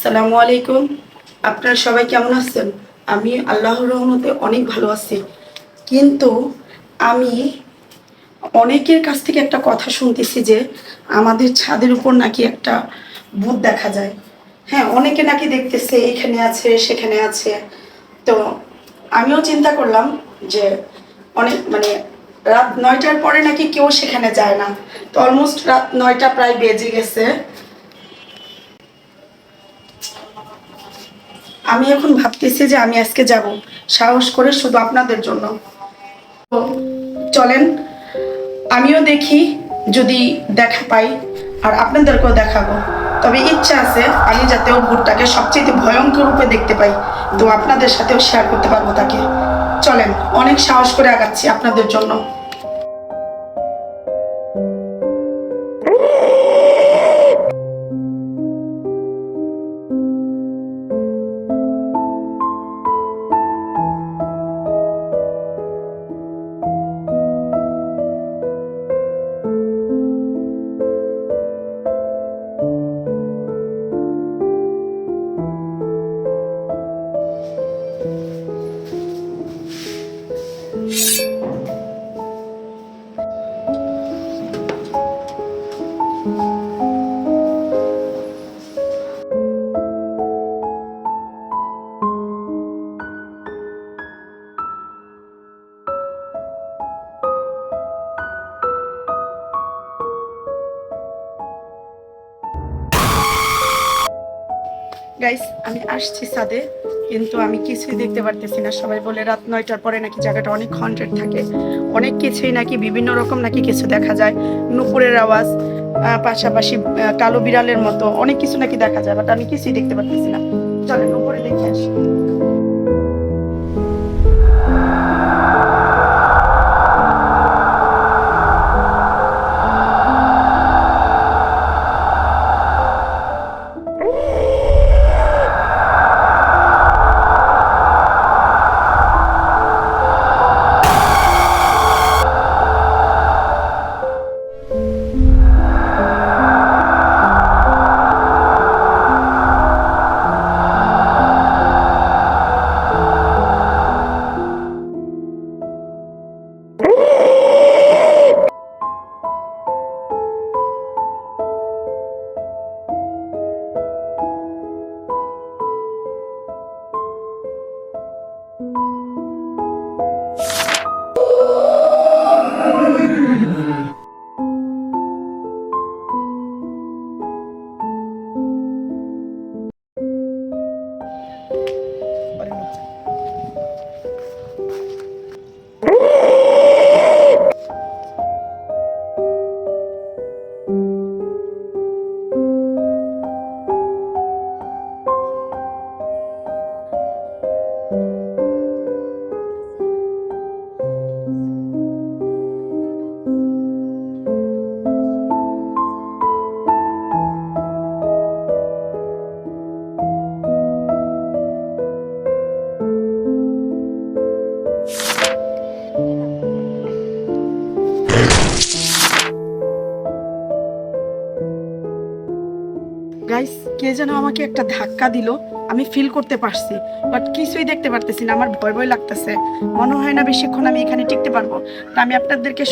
আসসালামু আলাইকুম। আপনারা সবাই কেমন আছেন? আমি আল্লাহর রহমতে অনেক ভালো আছি। কিন্তু আমি অনেকের কাছ থেকে একটা কথা শুনতেছি যে আমাদের ছাদের উপর নাকি একটা ভূত দেখা যায়। হ্যাঁ, অনেকে নাকি দেখতেছে এখানে আছে সেখানে আছে। তো আমিও চিন্তা করলাম যে অনেক রাত 9টার পরে নাকি কেউ সেখানে যায় না। তো অলমোস্ট রাত 9টা প্রায় বেজে গেছে। আমি এখন ভাবতেছি যে আমি আজকে যাব সাহস করে শুধু আপনাদের জন্য। তো চলেন, আমিও দেখি যদি দেখা পাই আর আপনাদেরকেও দেখাবো। তবে ইচ্ছা আছে আমি যাতে ওই ভূতটাকে সবচেয়ে ভয়ঙ্কর রূপে দেখতে পাই, তো আপনাদের সাথেও শেয়ার করতে পারবো তাকে। চলেন, অনেক সাহস করে আগাচ্ছি আপনাদের জন্য। গাইস, আমি আসছি ছাদে, কিন্তু আমি কিছুই দেখতে পারতেছি না। সবাই বলে রাত 9টার পরে নাকি জায়গাটা অনেক হন্টেড থাকে, অনেক কিছুই নাকি বিভিন্ন রকম নাকি কিছু দেখা যায়, নুপুরের আওয়াজ, পাশাপাশি কালো বিড়ালের মতো অনেক কিছু নাকি দেখা যায়, বাট আমি কিছুই দেখতে পারতেছি না। চলেন উপরে দেখে আসি। গাইস, কে যেন আমাকে একটা ধাক্কা দিল, আমি ফিল করতে পারছি, বাট কিছুই দেখতে পারতেছি না। আমার ভয় ভয় লাগতেছে, মনে হয় না বেশিক্ষণ আমি এখানে টিকতে পারবো। তা আমি আপনাদেরকে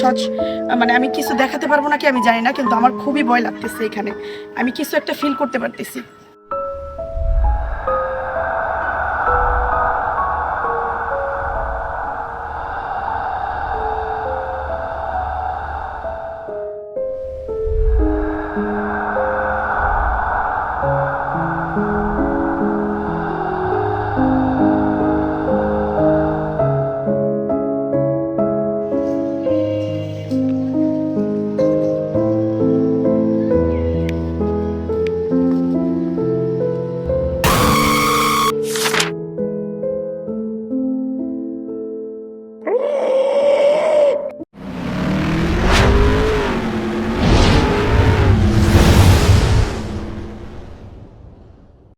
আমি কিছু দেখাতে পারবো নাকি আমি জানি না, কিন্তু আমার খুবই ভয় লাগতেছে। এখানে আমি কিছু একটা ফিল করতে পারতেছি।